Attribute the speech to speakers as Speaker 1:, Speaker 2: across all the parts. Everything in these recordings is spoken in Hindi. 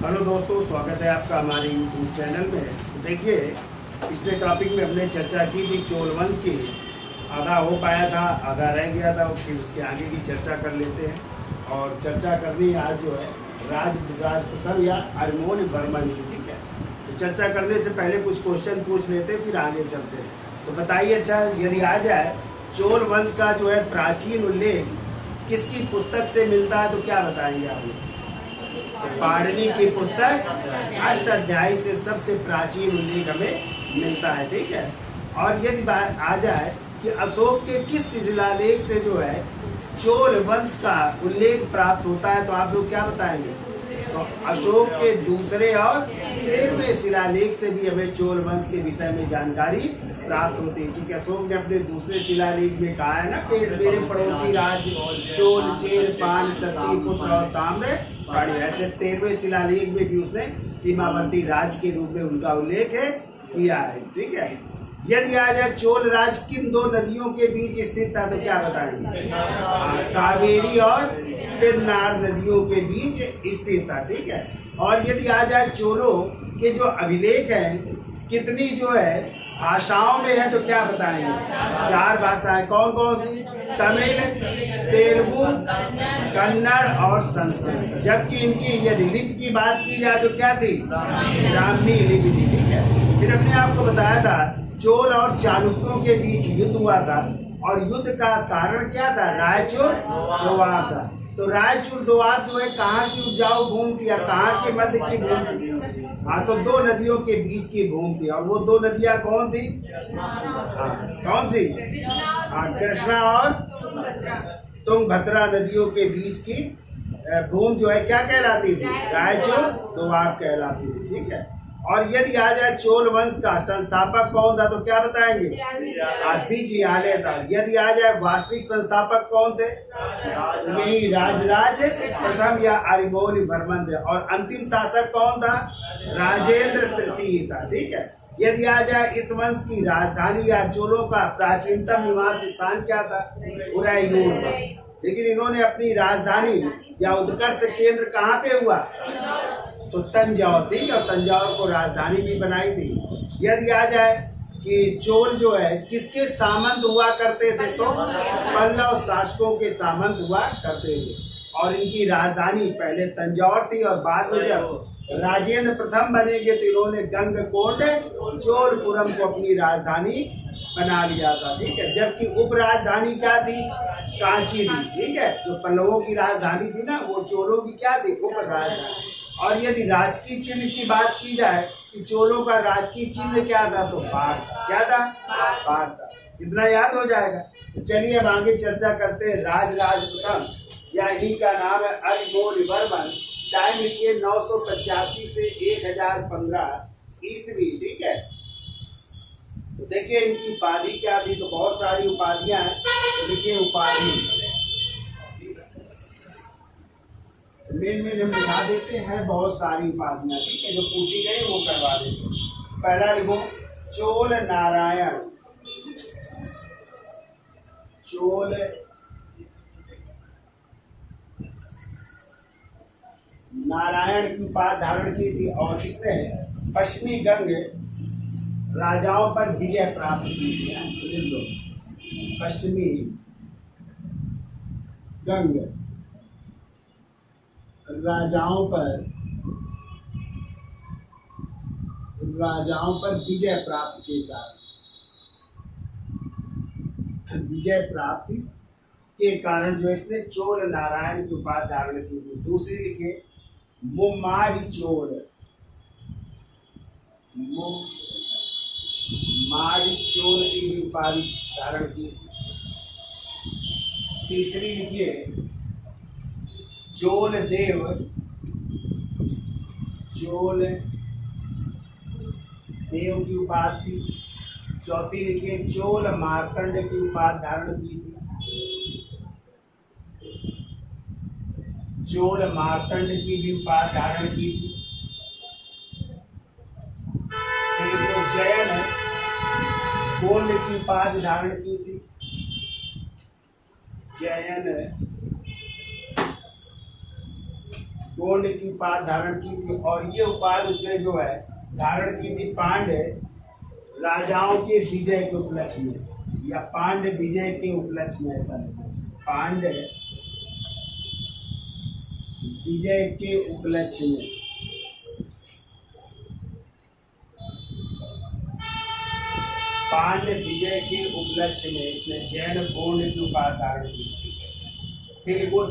Speaker 1: हेलो दोस्तों, स्वागत है आपका हमारे यूट्यूब चैनल में। देखिए, पिछले टॉपिक में हमने चर्चा की थी चोल वंश की। आधा हो पाया था, आधा रह गया था, फिर उसके आगे की चर्चा कर लेते हैं। और चर्चा करनी आज जो है राज प्रथम या अरिमोर्यवर्मन की। ठीक है, तो चर्चा करने से पहले कुछ क्वेश्चन पूछ लेते हैं, फिर आगे चलते हैं। तो बताइए, अच्छा यदि आ जाए चोल वंश का जो है प्राचीन उल्लेख किसकी पुस्तक से मिलता है, तो क्या बताएंगे आप लोग? पाणिनि की पुस्तक अष्टाध्यायी से सबसे प्राचीन उल्लेख हमें मिलता है। ठीक है, और यदि बात आ जाए कि अशोक के किस शिलालेख से जो है चोल वंश का उल्लेख प्राप्त होता है, तो आप लोग क्या बताएंगे? तो अशोक के दूसरे और 13वें शिलालेख से भी हमें चोल वंश के विषय में जानकारी प्राप्त होती है। क्योंकि अशोक ने अपने दूसरे शिलालेख में कहा है ना कि मेरे पड़ोसी राज्य चोल, चेर, पाल, सती, पुत्र और ताम्र पाणी। ऐसे 13वें शिलालेख में भी उसने सीमावर्ती राज्य के रूप में उनका उल्लेख किया है। ठीक है, यदि आ जाए चोल राज किन दो नदियों के बीच स्थित था, तो क्या बताएंगे? कावेरी और पेन्नार नदियों के बीच स्थित था। ठीक है, और यदि आ जाए चोलों के जो अभिलेख हैं कितनी जो है भाषाओं में है, तो क्या बताएंगे? 4 भाषाएं। कौन कौन सी? तमिल, तेलुगु, कन्नड़ और संस्कृत। जबकि इनकी यदि लिपि की बात की जाए तो क्या थी? ब्राह्मी लिपि थी। ठीक है, फिर अपने आपको बताया था चोल और चालुक्यों के बीच युद्ध हुआ था, और युद्ध का कारण क्या था? रायचूर दोआब था। तो रायचूर दोआब जो है कहाँ की उपजाऊ भूमि थी या कहाँ के मध्य की भूमि थी? हाँ, तो 2 नदियों के बीच की भूमि थी। और वो 2 नदियाँ कौन थी? कौन सी? कृष्णा और तुंगभद्रा नदियों के बीच की भूमि जो है क्या कहलाती थी? रायचूर दोआब कहलाती थी। ठीक है, और यदि आ जाए चोल वंश का संस्थापक कौन था, तो क्या बताएंगे? बिजयालय था। यदि आ जाए वास्तविक संस्थापक कौन थे? यही राजराज प्रथम या अरिमोर्यवर्मन थे। और अंतिम शासक कौन था? राजेंद्र तृतीय था। ठीक है, यदि आ जाए इस वंश की राजधानी या चोलों का प्राचीनतम निवास स्थान क्या था? उदयपुर था। लेकिन इन्होंने अपनी राजधानी या उत्कर्ष केंद्र कहाँ पे हुआ? तो तंजौर थी, और तंजौर को राजधानी भी बनाई थी। यदि आ जाए कि चोल जो है किसके सामंत हुआ करते थे, तो पल्लव शासकों के सामंत हुआ करते थे। और इनकी राजधानी पहले तंजौर थी, और बाद में जब राजेंद्र प्रथम बनेंगे तो इन्होंने गंगकोट चोलपुरम को अपनी राजधानी बना लिया था। ठीक है, जबकि उप राजधानी क्या थी? कांची थी। ठीक है, जो पल्लवों की राजधानी थी ना, वो चोलों की क्या थी? उप राजधानी। और यदि राजकीय चिन्ह की बात की जाए कि चोलों का राजकीय चिन्ह क्या था, तो बाघ। क्या था? बाघ था। इतना याद हो जाएगा। तो चलिए अब आगे चर्चा करते हैं राजराज प्रथम, या इन्हीं का नाम है अरिमोर्यवर्मन। टाइम लिखिए 985 से 1015 ईस्वी। ठीक है, तो देखिए इनकी उपाधि क्या थी। तो बहुत सारी उपाधियां हैं, तो देखिए उपाधि मेन हम दिखा देते हैं। बहुत सारी उपाधियां, ठीक है, जो पूछी गई वो करवा देते। पहला लिखो चोल नारायण। चोल नारायण की उपाधि धारण की थी, और इसने पश्चिमी गंग राजाओं पर विजय प्राप्त की थी। पश्चिमी गंग राजाओं पर विजय प्राप्त के कारण, विजय प्राप्ति के कारण जो इसने चोल नारायण की उपाधि धारण की थी। दूसरी लिखे मुम्मारी चोल। मुम्मारी चोल की भी उपाधि धारण की। तीसरी लिखिए चोल देव। चोल देव की उपाधि थी। चौथी लिखिए चोल मार्तंड की उपाधि धारण की थी। चोल मार्तंड की भी उपाधि धारण की थी। फिर जयन गोल्ड की उपाधि धारण की थी। जयन गोंड की उपाधि धारण की थी, और ये उपाधि उसने जो है धारण की थी पांड्य राजाओं के विजय के उपलक्ष्य में, या पांड्य विजय के उपलक्ष्य में, ऐसा नहीं, पांड्य विजय के उपलक्ष्य में। पांड्य विजय के उपलक्ष्य में इसने जैन गोंड की उपाधि धारण की थी। फिर वो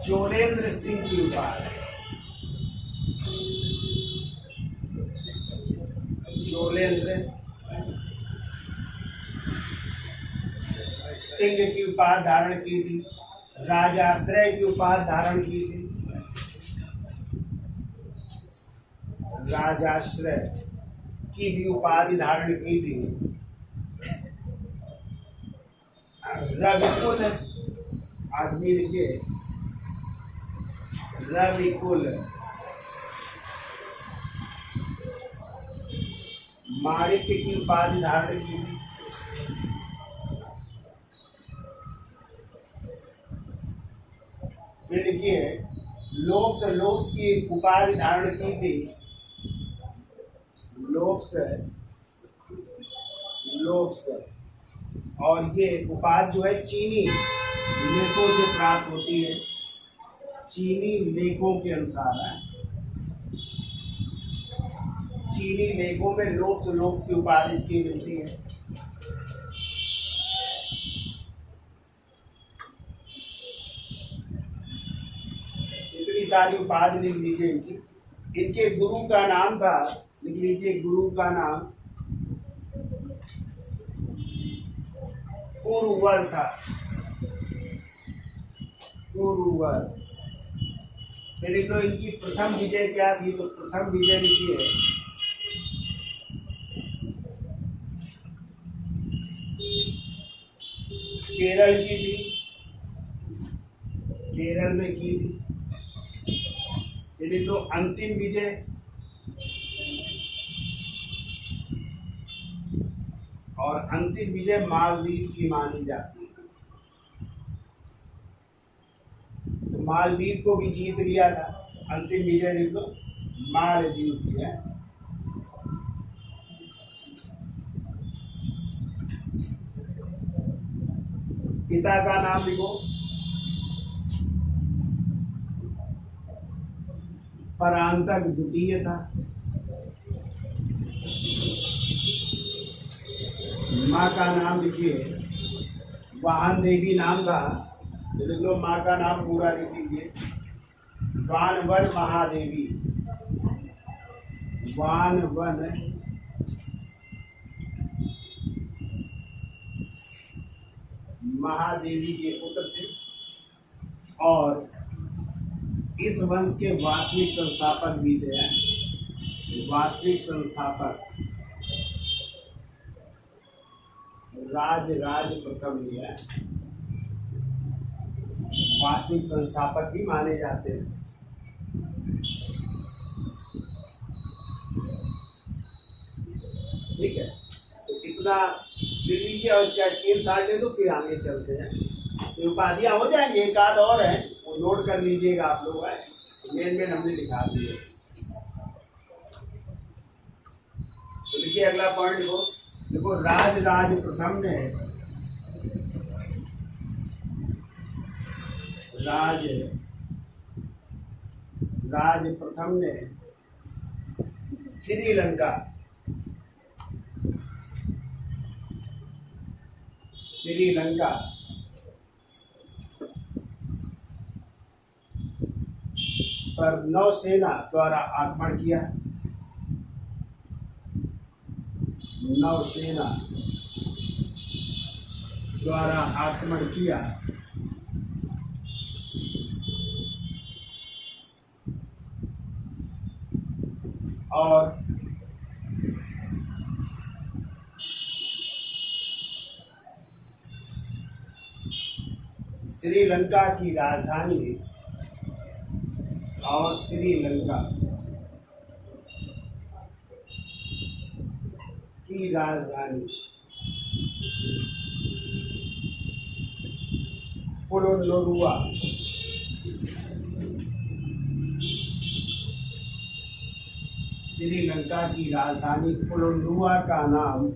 Speaker 1: चोलेंद्र सिंह की उपाधि, चोलेंद्र सिंह की उपाधि धारण की थी। राजाश्रय की उपाधि धारण की थी, राजाश्रय की भी उपाधि धारण की थी। रविकुल आदमी के रविकुल माणिक्य की उपाधि धारण की थी। फिर देखिए लोप्स, लोप्स की उपाधि धारण की थी। लोप्स, लोप्स, और ये उपाधि जो है चीनी लेखों से प्राप्त होती है, चीनी लेखों के अनुसार है। चीनी लेखों में लोप्स, लोप्स की उपाधि इसकी मिलती है। इतनी सारी उपाधि लिख लीजिए इनकी। इनके गुरु का नाम था, लिख लीजिए गुरु का नाम कुरुवर था, कुरुवर। फिर लिख लो इनकी प्रथम विजय क्या थी, तो प्रथम विजय लिखिए केरल की थी, केरल में की थी। फिर लिख लो अंतिम विजय, और अंतिम विजय मालदीव की मानी जाती है। तो मालदीव को भी जीत लिया था। अंतिम विजय लिख दो मालदीव की है। पिता का नाम लिखो परांतक द्वितीय था। माँ का नाम लिखिए वाहन देवी नाम था। लिख लो माँ का नाम पूरा लिख लीजिए वानवन महादेवी, वानवन महादेवी के पुत्र थे, और इस वंश के वास्तविक संस्थापक भी थे। वास्तविक संस्थापक राज प्रथम ही है, वास्तविक संस्थापक भी माने जाते हैं। ठीक है, तो इतना लिख लीजिए और इसका स्क्रीन शॉट ले लो, फिर आगे चलते हैं। तो उपाधियां हो जाएंगे, एक आध और है वो नोट कर लीजिएगा आप लोग। मेन हमने लिखा दिए। तो लिखिए अगला पॉइंट लिखो, देखो राज प्रथम ने राज प्रथम ने श्रीलंका पर नौसेना द्वारा आक्रमण किया। नौसेना द्वारा आक्रमण किया और श्रीलंका की राजधानी और श्रीलंका की राजधानी पोलोनोरुआ श्रीलंका की राजधानी कोलंबुआ का नाम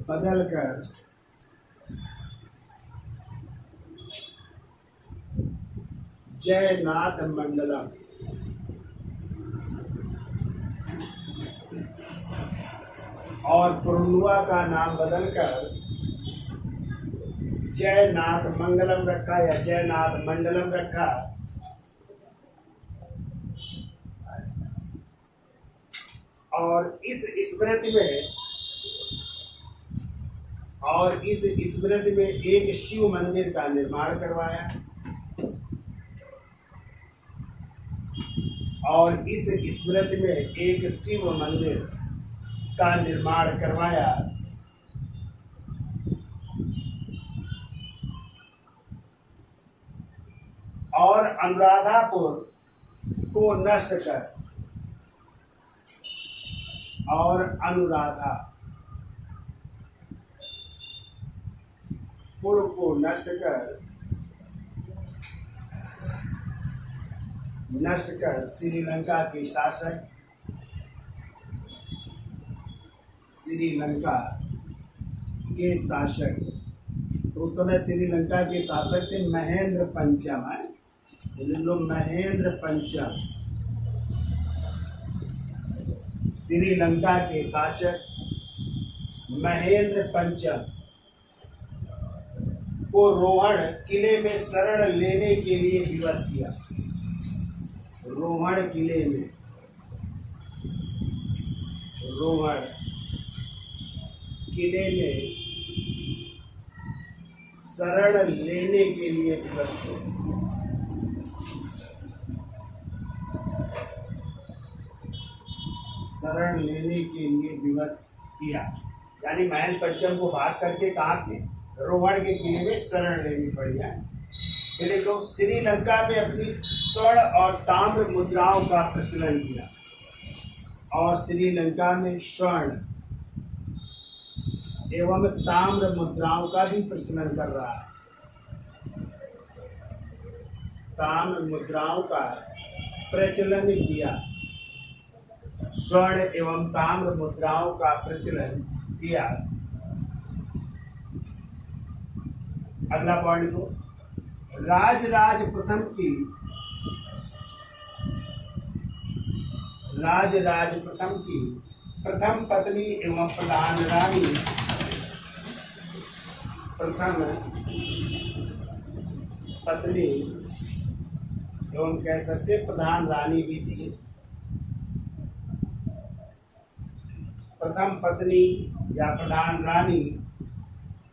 Speaker 1: बदलकर जयनाथ मंडलम और कोलंबुआ का नाम बदलकर जयनाथ मंगलम रखा या जयनाथ मंडलम रखा। और इस स्मृति में एक शिव मंदिर का निर्माण करवाया और इस स्मृति में एक शिव मंदिर का निर्माण करवाया। और अनुराधापुर को नष्ट कर और अनुराधापुर को नष्ट कर श्रीलंका के शासक तो उस समय श्रीलंका के शासक थे महेंद्र पंचम है। लोग महेंद्र पंचम श्रीलंका के शासक महेंद्र पंचम को रोहण किले में शरण लेने के लिए विवश किया। रोहण किले में शरण लेने के लिए विवश किया। शरण लेने के लिए विवश किया यानी महेंद्र पंचम को भाग करके कहाँ थे, रोहण के किले में शरण लेनी पड़ी है। पहले तो श्रीलंका में अपनी स्वर्ण और ताम्र मुद्राओं का प्रचलन किया और श्रीलंका में स्वर्ण एवं ताम्र मुद्राओं का भी प्रचलन कर रहा है। ताम्र मुद्राओं का प्रचलन किया, स्वर्ण एवं ताम्र मुद्राओं का प्रचलन किया। अगला पॉइंट को राजराज प्रथम की प्रथम पत्नी एवं प्रधान रानी एवं कह सकते प्रधान रानी भी थी। प्रथम पत्नी या प्रधान रानी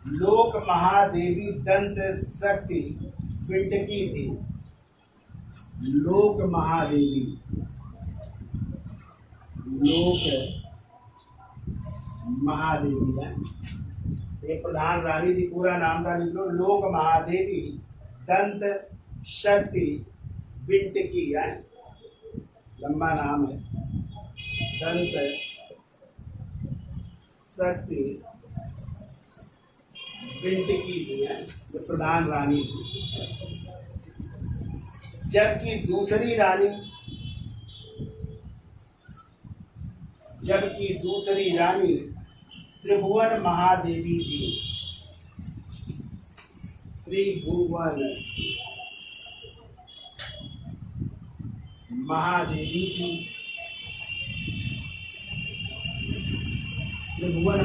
Speaker 1: लोक महादेवी दंत शक्ति पिंडकी थी। लोक महादेवी है, ये प्रधान रानी थी। पूरा नाम था लिख लो, लोक महादेवी दंत शक्ति पिंडकी है, लंबा नाम है। दंत शक्ति पिंडकी थी है, जो प्रधान रानी थी। जबकि दूसरी रानी त्रिभुवन महादेवी थी। त्रिभुवन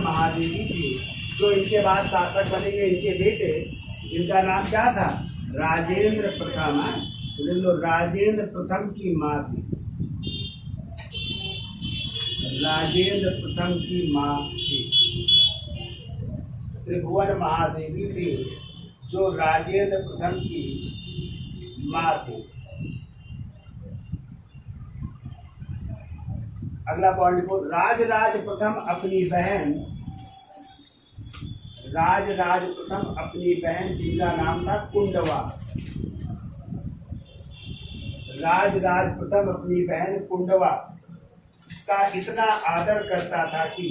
Speaker 1: महादेवी थी जो इनके बाद शासक बनेंगे, इनके बेटे, जिनका नाम क्या था, राजेंद्र प्रथम है। राजेंद्र प्रथम की माँ थी। राजेंद्र प्रथम की माँ थी त्रिभुवन महादेवी थी, जो राजेंद्र प्रथम की माँ थी। अगला पॉइंट को राजराज प्रथम अपनी बहन जिनका नाम था कुंडवा। राजराज प्रथम अपनी बहन कुंडवा का इतना आदर करता था कि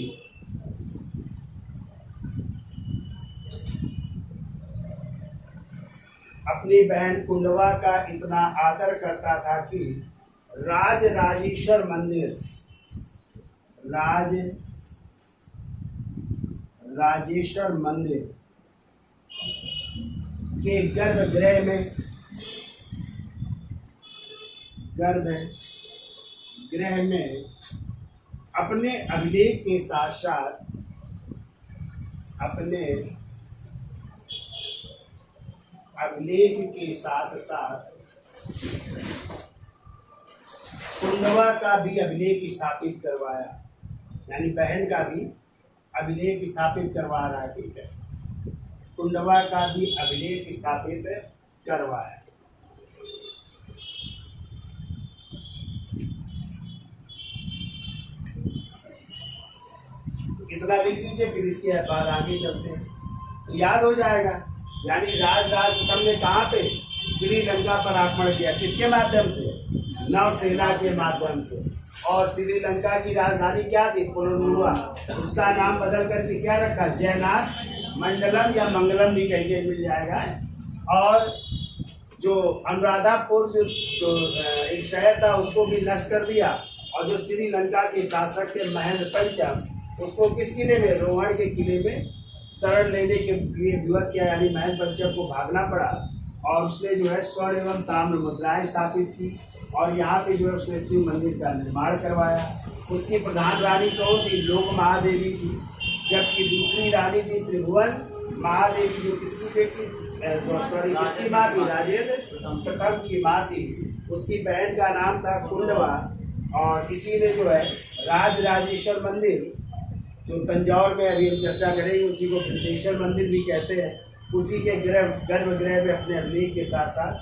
Speaker 1: अपनी बहन कुंडवा का इतना आदर करता था कि राज राजेश्वर मंदिर, राजेश्वर मंदिर के गर्भगृह में अपने अभिलेख के साथ साथ कुंडवा का भी अभिलेख स्थापित करवाया, यानी बहन का भी अभिलेख स्थापित करवा रहा है। ठीक है, कुंडवा का भी अभिलेख स्थापित करवाया। इतना लिख लीजिए, फिर इसके बाद आगे चलते हैं, याद हो जाएगा। यानी राजराज प्रथम ने कहाँ पे श्रीलंका पर आक्रमण किया, किसके माध्यम से? नौसेना के माध्यम से। और श्रीलंका की राजधानी क्या थी? कोलोनुवा। उसका नाम बदल करके क्या रखा? जयनाथ मंडलम या मंगलम भी कहीं मिल जाएगा। और जो अनुराधापुर जो एक शहर था उसको भी नष्ट कर दिया। और जो श्रीलंका के शासक थे महेंद्र पंचम, उसको किस किले में? रोहण के किले में शरण लेने के लिए विवश किया, यानी महेंद्र पंचम को भागना पड़ा। और उसने जो है स्वर्ण एवं ताम्र मुद्राएं स्थापित की और यहाँ पे जो है उसने शिव मंदिर का निर्माण करवाया। उसकी प्रधान रानी कौन थी? लोक महादेवी थी। जबकि दूसरी रानी थी त्रिभुवन महादेवी, जो किसकी बेटी किसकी माँ थी? राजेंद्र प्रथम की माँ थी। उसकी बहन का नाम था कुंडवा। और इसी ने जो है राज राजेश्वर मंदिर, जो तंजौर में अभी हम चर्चा करेंगे, उसी को बृहदेश्वर मंदिर भी कहते हैं, उसी के गर्भगृह में अपने अभिलेख के साथ साथ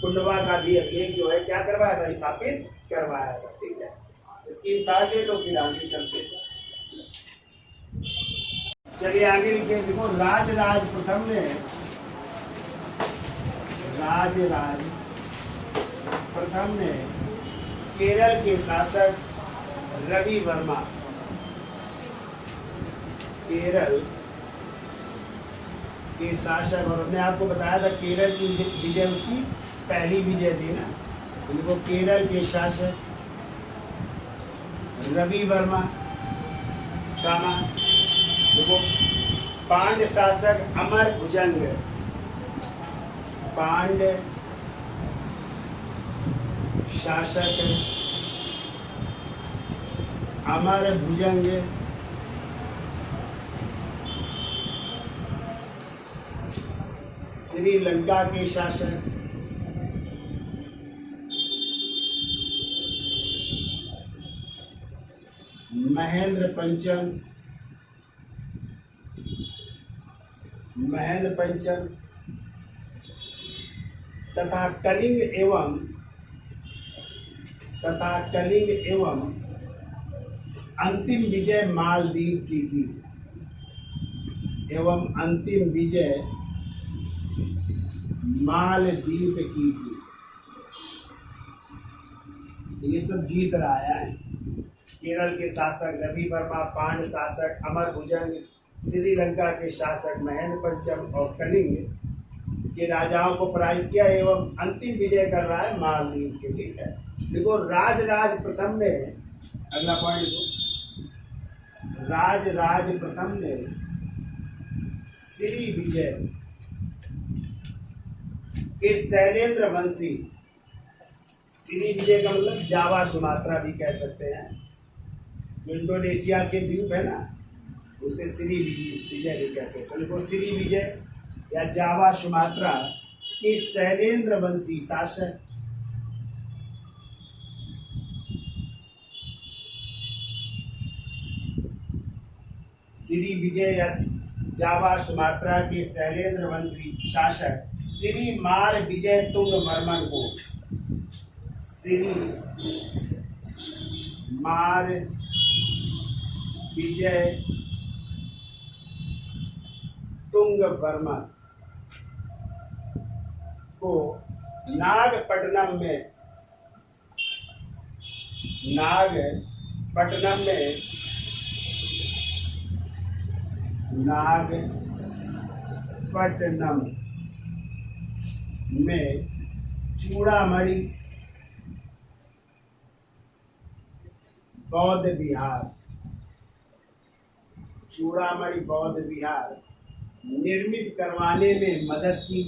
Speaker 1: कुंडवा का भी अभिलेख जो है क्या करवाया था? स्थापित करवाया था। ठीक है, इसकी साथ ले लो, फिर आगे चलते हैं। चलिए आगे लिखे, देखो राजराज प्रथम ने केरल के शासक रवि वर्मा, केरल के शासक, और हमने आपको बताया था केरल की विजय उसकी पहली विजय थी ना। उनको केरल के शासक रवि वर्मा कामा, देखो पांड्य शासक अमर भुजंग, पांड्य शासक अमर भुजंग श्रीलंका के शासक महेंद्र पंचम तथा कलिंग एवं अंतिम विजय मालदीव की थी, मालदीव की थी। ये सब जीत रहा है। केरल के शासक रवि वर्मा, पांड्य शासक अमर भुजंग, श्रीलंका के शासक महेंद्र पंचम और कलिंग के राजाओं को पराजित किया एवं अंतिम विजय कर रहा है मालदीव के। ठीक है, देखो राजराज प्रथम ने, अगला पॉइंट देखो, राजराज प्रथम ने श्री विजय के शैलेंद्र वंशी, श्री विजय का मतलब जावा सुमात्रा भी कह सकते हैं, जो इंडोनेशिया के द्वीप है ना, उसे श्री विजय भी कहते हैं। तो देखो श्री विजय या जावा सुमात्रा के शैलेंद्र वंशी शासक श्री विजय या जावा सुमात्रा के शैलेंद्र वंशी शासक श्री मार विजय तुंग वर्मन को, श्री मार विजय तुंग वर्मन को नागपट्टनम में चूड़ामणि बौद्ध विहार, चूड़ामणि बौद्ध विहार निर्मित करवाने में मदद की।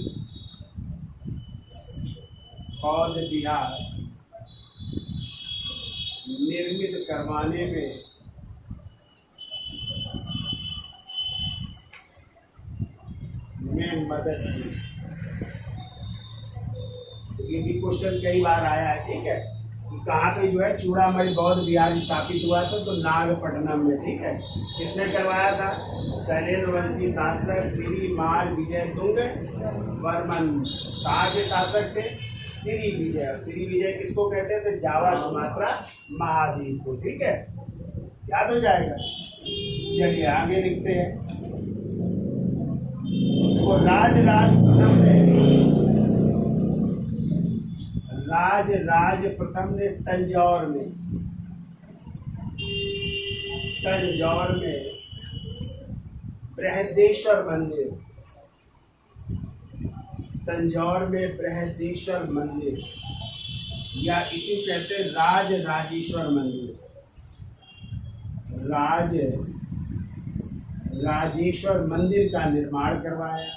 Speaker 1: बौद्ध विहार निर्मित करवाने में मदद की। ये भी क्वेश्चन कई बार आया है, ठीक है, कि कहाँ पे जो है चूड़ामणि बौद्ध विहार स्थापित हुआ था, तो नागपट्टनम में, ठीक है। किसने करवाया था? शैलेंद्र वंशी शासक श्री मार विजय तुंग वर्मन। कहाँ के शासक थे? श्री विजय। श्री विजय किसको कहते हैं? तो जावा सुमात्रा महाद्वीप को, ठीक है, याद हो जाएगा। चलिए आगे लिखते हैं। तो राज प्रथम ने तंजौर में बृहदेश्वर मंदिर, तंजौर में बृहदेश्वर मंदिर, या इसी कहते हैं राजेश्वर मंदिर, राजेश्वर मंदिर का निर्माण करवाया।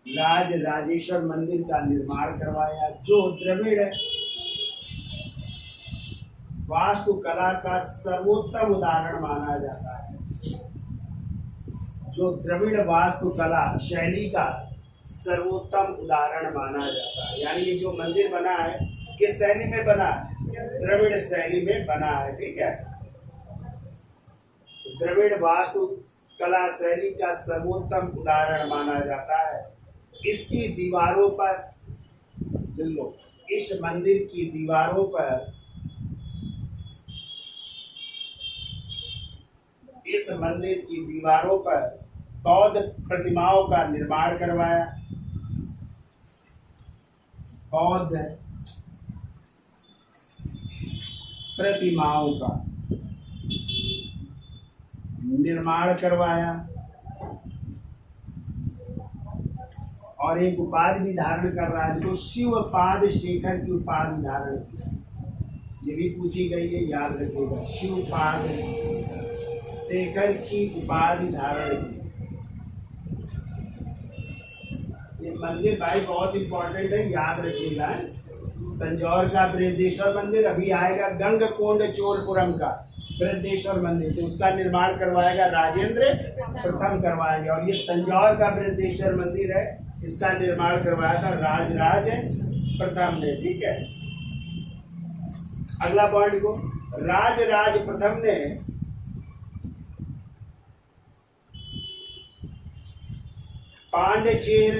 Speaker 1: राजेश्वर मंदिर का निर्माण करवाया, जो द्रविड़ वास्तुकला का सर्वोत्तम उदाहरण माना जाता है। जो द्रविड़ वास्तुकला शैली का सर्वोत्तम उदाहरण माना जाता है। यानी ये जो मंदिर बना है किस शैली में बना है? द्रविड़ शैली में बना है, ठीक है। द्रविड़ वास्तुकला शैली का सर्वोत्तम उदाहरण माना जाता है। इसकी दीवारों पर, इस मंदिर की दीवारों पर, इस मंदिर की दीवारों पर बौद्ध प्रतिमाओं का निर्माण करवाया। बौद्ध प्रतिमाओं का निर्माण करवाया और एक उपाधि भी धारण कर रहा है, जो शिवपाद शेखर की उपाधि धारण की। ये भी पूछी गई है, याद रखिएगा। शिवपाद शेखर की उपाधि धारण की। ये मंदिर भाई बहुत इंपॉर्टेंट है, याद रखिएगा। तंजौर का बृहदेश्वर मंदिर, अभी आएगा गंगकोंड चोलपुरम का बृहदेश्वर मंदिर, तो उसका निर्माण करवाएगा राजेंद्र प्रथम करवाएंगे। और ये तंजौर का बृहदेश्वर मंदिर है, इसका निर्माण करवाया था राज प्रथम ने, ठीक है। अगला पॉइंट को, राज प्रथम ने पांड्यचेर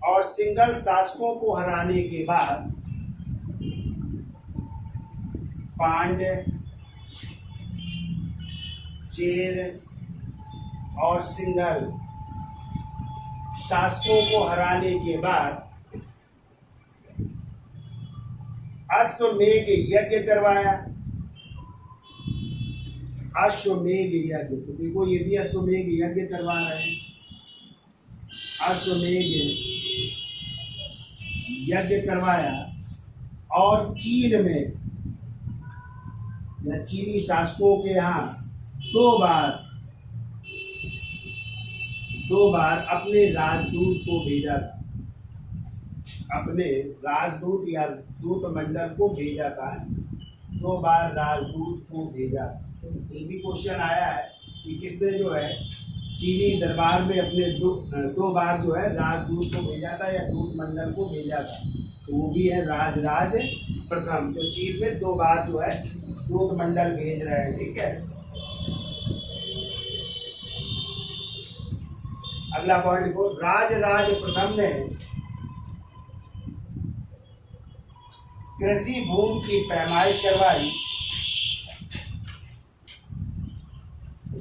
Speaker 1: और सिंघल शासकों को हराने के बाद, पांड्यचेर और सिंघल शासकों को हराने के बाद अश्वमेध यज्ञ करवाया। अश्वमेध यज्ञ, तो देखो ये भी अश्वमेध यज्ञ करवा रहे हैं। अश्वमेध यज्ञ करवाया और चीन में, या चीनी शासकों के यहाँ दो बार अपने राजदूत को भेजा था। अपने राजदूत या दूत मंडल को भेजा था, 2 बार राजदूत को भेजा। ये भी क्वेश्चन आया है कि किसने जो है चीनी दरबार में अपने 2 बार जो है राजदूत को भेजा था या दूत मंडल को भेजा था, तो वो भी है राज प्रथम, जो चीन में 2 बार जो है दूत मंडल भेज रहे हैं, ठीक है। अगला पॉइंट को, राज प्रथम ने कृषि भूमि की पैमाइश करवाई।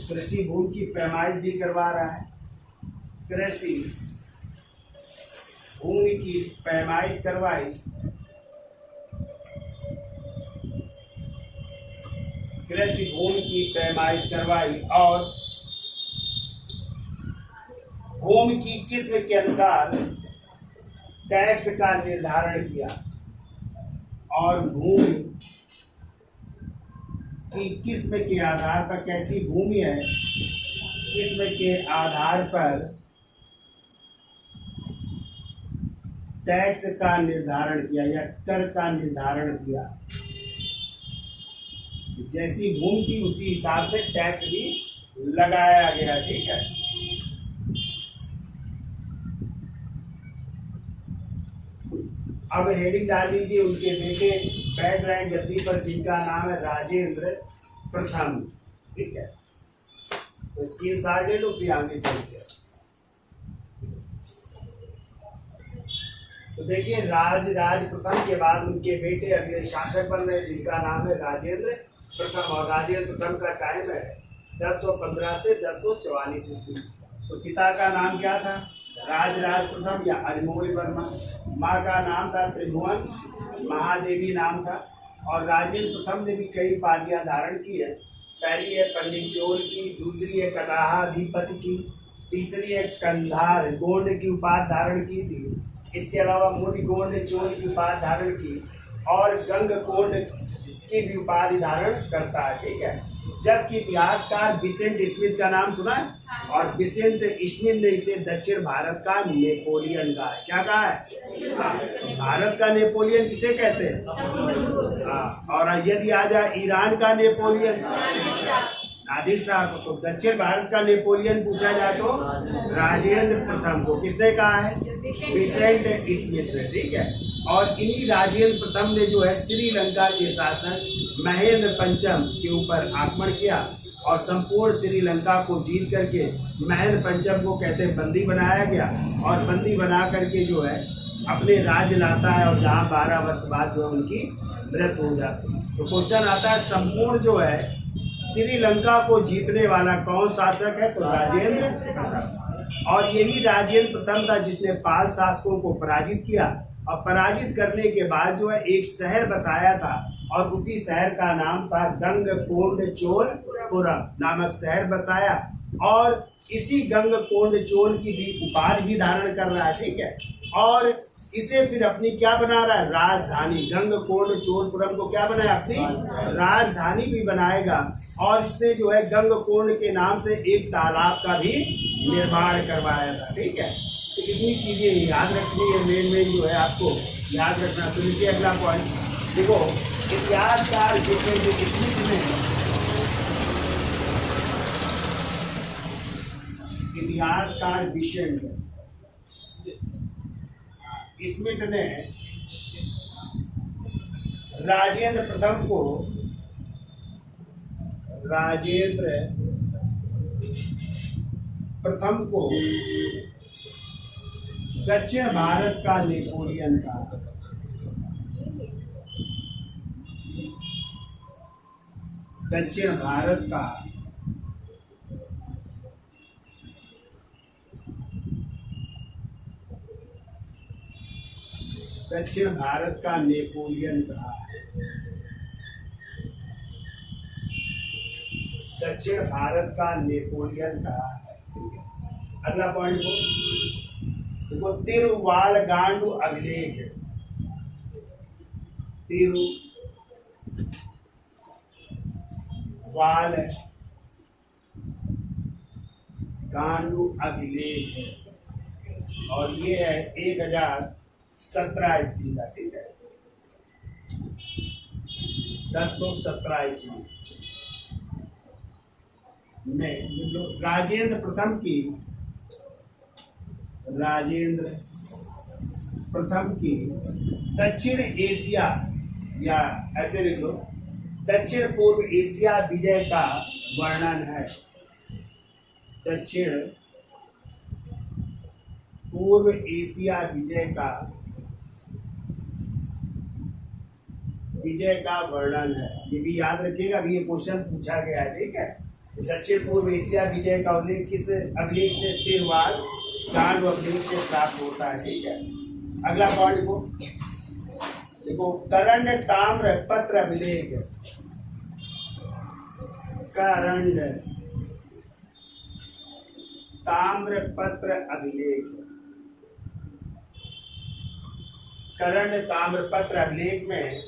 Speaker 1: कृषि भूमि की पैमाइश भी करवा रहा है। कृषि भूमि की पैमाइश करवाई। कृषि भूमि की पैमाइश करवाई और भूमि की किस्म के अनुसार टैक्स का निर्धारण किया और भूमि की किस्म के आधार पर, कैसी भूमि है किस्म के आधार पर टैक्स का निर्धारण किया या कर का निर्धारण किया। जैसी भूमि थी उसी हिसाब से टैक्स भी लगाया गया। ठीक है, अब हेडिंग डाल लीजिए उनके बेटे बैकग्राउंड गद्दी पर जिनका नाम है राजेंद्र प्रथम। ठीक है, तो स्क्रीन शॉट ले लो फिर आगे चलते हैं। तो देखिए राज प्रथम के बाद उनके बेटे अगले शासक बन रहे जिनका नाम है राजेंद्र प्रथम, और राजेंद्र प्रथम का टाइम है 1015 से 1044 ईस्वी। तो पिता का नाम क्या था? राज प्रथम या अरिमोल वर्मा। माँ का नाम था त्रिभुवन महादेवी नाम था। और राजेंद्र प्रथम ने भी कई उपाधियां धारण की है। पहली है पंडित चोल की, दूसरी है कदाहाधिपति की, तीसरी है कंधार गोंड की उपाधि धारण की थी। इसके अलावा मुनि गोंड चोल की उपाधि धारण की और गंग कोंड की भी उपाधि धारण करता है। ठीक है, जबकि इतिहासकार विसेंट स्मिथ का नाम सुना है, और विसेंट स्मिथ ने इसे दक्षिण भारत का नेपोलियन कहा है। क्या कहा है? भारत का नेपोलियन किसे कहते हैं? हाँ, और यदि आ जाए ईरान का नेपोलियन नादिर शाह को, तो दक्षिण भारत का नेपोलियन पूछा जाए तो राजेंद्र प्रथम को। किसने कहा है? विसेंट स्मिथ ने। ठीक है, और इन्हीं राजेंद्र प्रथम ने जो है श्रीलंका के शासक महेंद्र पंचम के ऊपर आक्रमण किया और संपूर्ण श्रीलंका को जीत करके महेंद्र पंचम को कहते बंदी बनाया गया, और बंदी बना करके जो है अपने राज्य लाता है, और जहाँ 12 वर्ष बाद जो है उनकी मृत्यु हो जाती है। तो क्वेश्चन आता है संपूर्ण जो है श्रीलंका को जीतने वाला कौन शासक है? तो राजेंद्र प्रथम। और यही राजेंद्र प्रथम था जिसने पाल शासकों को पराजित किया, और पराजित करने के बाद जो है एक शहर बसाया था, और उसी शहर का नाम था गंगकोंडचोलपुरम नामक शहर बसाया, और इसी गंगकोंडचोल की भी उपाधि भी धारण कर रहा है। ठीक है, और इसे फिर अपनी क्या बना रहा है? राजधानी। गंगकोंडचोलपुरम को क्या बनाया? अपनी राजधानी भी बनाएगा, और इसने जो है गंगकोंड के नाम से एक तालाब का भी निर्माण करवाया था। ठीक है, तो इतनी चीजें याद रखनी है, मेन जो है आपको याद रखना। तो देखिए अगला पॉइंट देखो, इतिहासकार विसेंट स्मिथ ने स्मिथ ने राजेंद्र प्रथम को दक्षिण भारत का नेपोलियन कहा। दक्षिण भारत का नेपोलियन कहा है। दक्षिण भारत का नेपोलियन कहा है। अगला पॉइंट देखो, तिरुवालगांडू अभिलेख। तिरुवालगांडू अभिलेख है, और ये है 1017 ईस्वी का। ठीक है, 1017 ईस्वी में राजेंद्र प्रथम की दक्षिण एशिया, या ऐसे लिख लो दक्षिण पूर्व एशिया विजय का वर्णन है। दक्षिण पूर्व एशिया विजय का वर्णन है। ये भी याद रखिएगा, अभी ये क्वेश्चन पूछा गया है। ठीक है, दक्षिण पूर्व एशिया विजय का उल्लेख किस अभिलेख से? तिरुवालगांडू अभिलेख से प्राप्त होता है। ठीक है, अगला पॉइंट को देखो, करंड ताम्र पत्र अभिलेख। करंड ताम्र पत्र अभिलेख कर्ण ताम्रपत्र अभिलेख में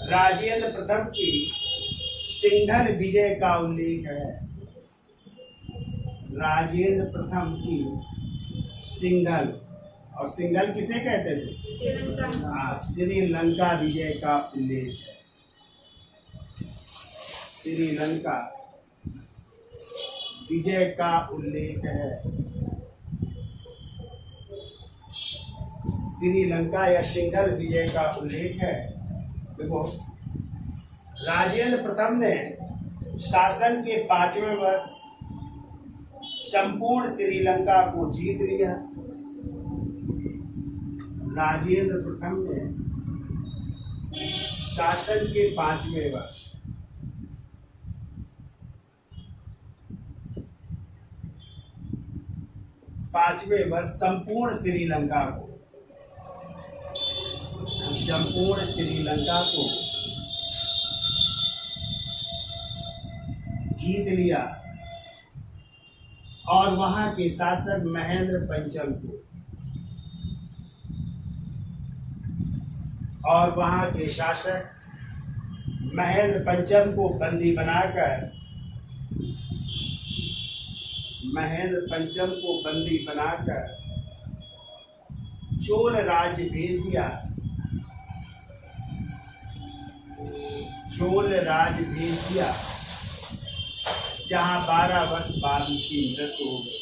Speaker 1: राजेंद्र प्रथम की सिंघल विजय का उल्लेख है। राजेंद्र प्रथम की सिंघल, और सिंघल किसे कहते थे? हाँ, श्रीलंका विजय का उल्लेख है। श्रीलंका विजय का उल्लेख है। श्रीलंका या सिंघल विजय का उल्लेख है। देखो, राजेंद्र प्रथम ने शासन के 5वें वर्ष संपूर्ण श्रीलंका को जीत लिया। राजेंद्र प्रथम ने शासन के 5वें वर्ष संपूर्ण श्रीलंका को जीत लिया और वहां के शासक महेंद्र पंचम को बंदी बनाकर चोल राज्य भेज दिया। जहां 12 वर्ष बाद उसकी मृत्यु हो गई।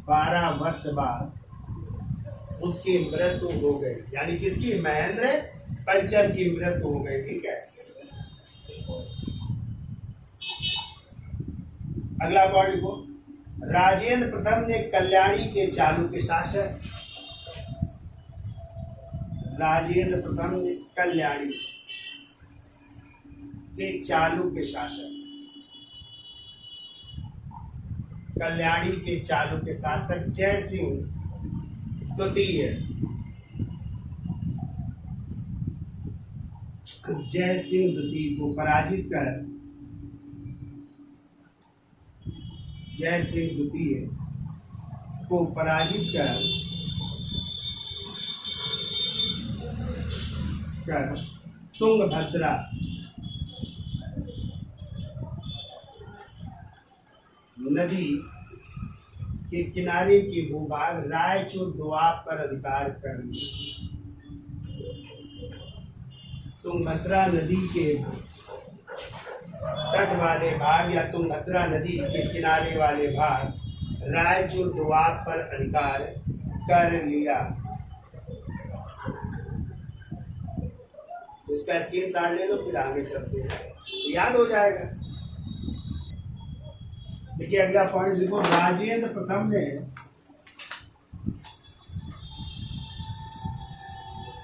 Speaker 1: 12 वर्ष बाद उसकी मृत्यु हो गई, यानी किसकी? महेंद्र पंचम की मृत्यु हो गई। ठीक है, अगला पॉइंट को, राजेंद्र प्रथम ने कल्याणी के चालुक्य शासक कल्याणी के चालुक्य शासक जय सिंह द्वितीय को पराजित कर तुंगभद्रा नदी के किनारे के भूभाग रायचूर दोआब पर अधिकार कर लिया। तुंगभद्रा नदी के तट वाले भाग या तुंगभद्रा नदी के किनारे वाले भाग रायचूर दोआब पर अधिकार कर लिया। इसका स्क्रीनशॉट ले लो, फिर आगे चलते हैं, याद हो जाएगा। देखिए अगला पॉइंट देखो, राजेंद्र प्रथम ने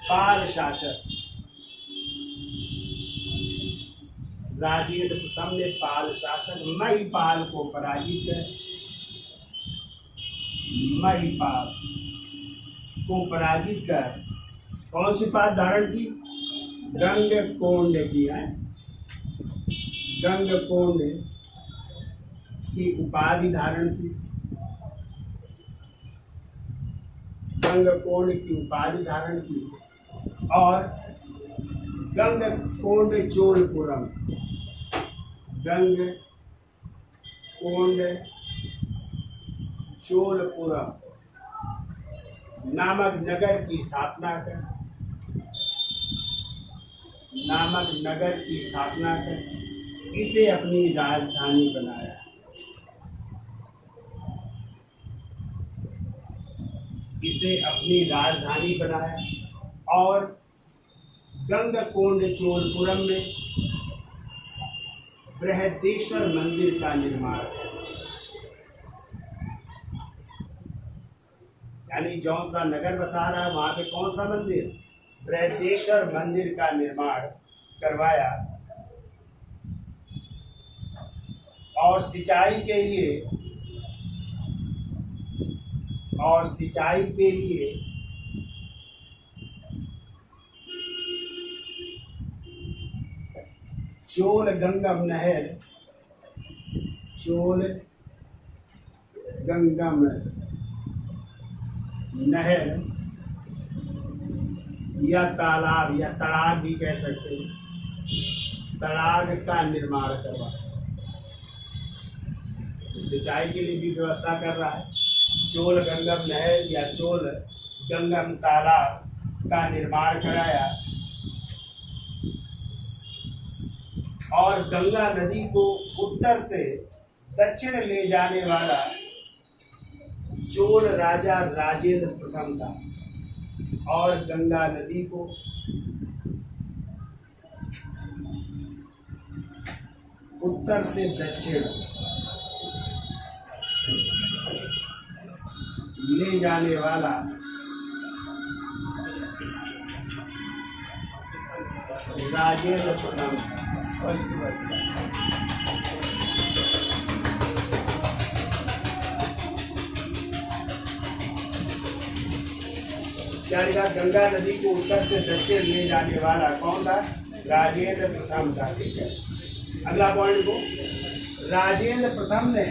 Speaker 1: पाल शासक महिपाल को पराजित कर कौन सी पात धारण की? गंगकोंड की उपाधि धारण की और गंगकोंड चोलपुरम नामक नगर की स्थापना कर इसे अपनी राजधानी बनाया। और गंगकोंड चोलपुरम में बृहदेश्वर मंदिर का निर्माण है। यानी जौन सा नगर बसा रहा है वहां पे कौन सा मंदिर? बृहदेश्वर मंदिर का निर्माण करवाया। और सिंचाई के लिए चोल गंगम नहर या तालाब या तड़ाग भी कह सकते हैं, तड़ाग का निर्माण करवाया। सिंचाई के लिए भी व्यवस्था कर रहा है। चोल गंगम नहर या चोल गंगम तालाब का निर्माण कराया और गंगा नदी को उत्तर से दक्षिण ले जाने वाला चोल राजा राजेंद्र प्रथम था और गंगा नदी को उत्तर से दक्षिण ले जाने वाला राजेंद्र प्रथम। क्या लिखा? गंगा नदी को उत्तर से दक्षिण ले जाने वाला कौन था? राजेंद्र प्रथम था। ठीक है, अगला पॉइंट को, राजेंद्र प्रथम ने,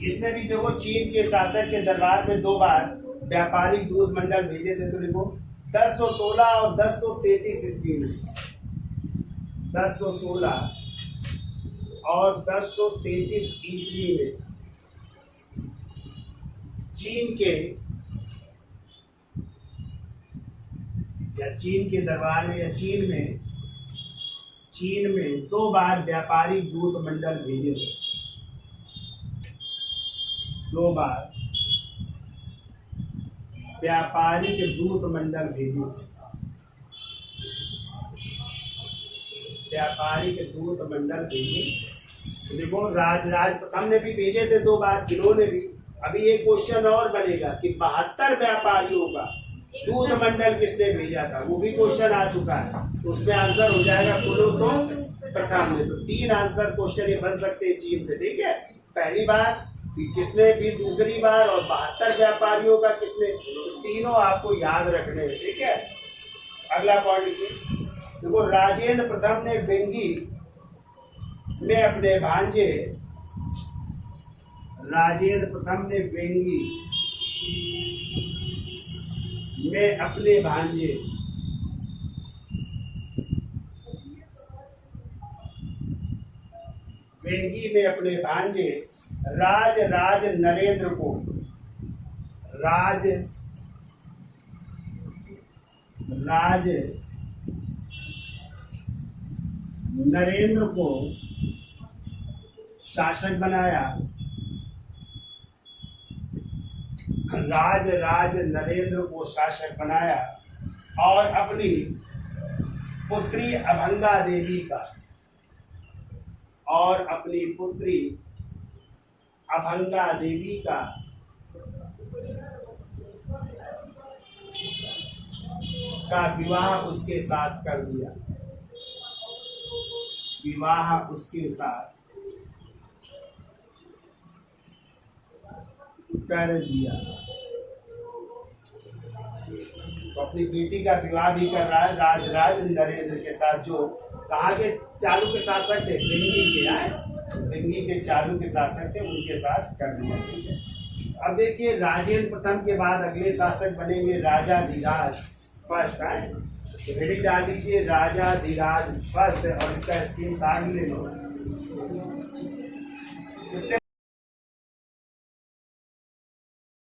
Speaker 1: इसने भी देखो चीन के शासक के दरबार में 2 बार व्यापारिक दूत मंडल भेजे थे। तो लिखो 1016 और 1033 ईस्वी में, 1016 और 1033 ईस्वी में चीन के दरबार में या चीन में 2 बार व्यापारिक दूत मंडल भेजे थे। 2 बार व्यापारिक दूत मंडल भेजे थे। व्यापारिक दूत मंडल भेजे। देखो राज प्रथम ने भी भेजे थे 2 बार, इन्होंने भी। अभी एक क्वेश्चन और बनेगा कि 72 व्यापारियों का दूत मंडल किसने भेजा था, वो भी क्वेश्चन आ चुका है। तो उसमें आंसर हो जाएगा कुल्लू तो प्रथम ने। तो 3 आंसर क्वेश्चन ये बन सकते हैं चीन से। ठीक है, पहली बार किसने भी, दूसरी बार, और 72 व्यापारियों का किसने, तो तीनों आपको याद रखने हैं। ठीक है, अगला पॉइंट देखो, राजेंद्र प्रथम ने वेंगी में अपने भांजे, राजेंद्र प्रथम ने वेंगी में अपने भांजे वेंगी में अपने भांजे राज नरेंद्र को, राज नरेंद्र को शासक बनाया। राज नरेंद्र को शासक बनाया और अपनी पुत्री अभंगा देवी का विवाह उसके साथ कर दिया। विवाह उसके साथ कर दिया। तो अपनी बेटी का विवाह भी कर रहा है राज नरेंद्र के साथ, जो कहाँ के चालू के शासक थे, वेंगी के चालू के शासक थे, उनके साथ कर दिया। ठीक है, अब देखिए राजेंद्र प्रथम के बाद अगले शासक बनेंगे राजाधिराज फर्स्ट। तो हेडिंग डाल दीजिए राजाधिराज फर्स्ट और इसका स्क्रीनशॉट ले लो।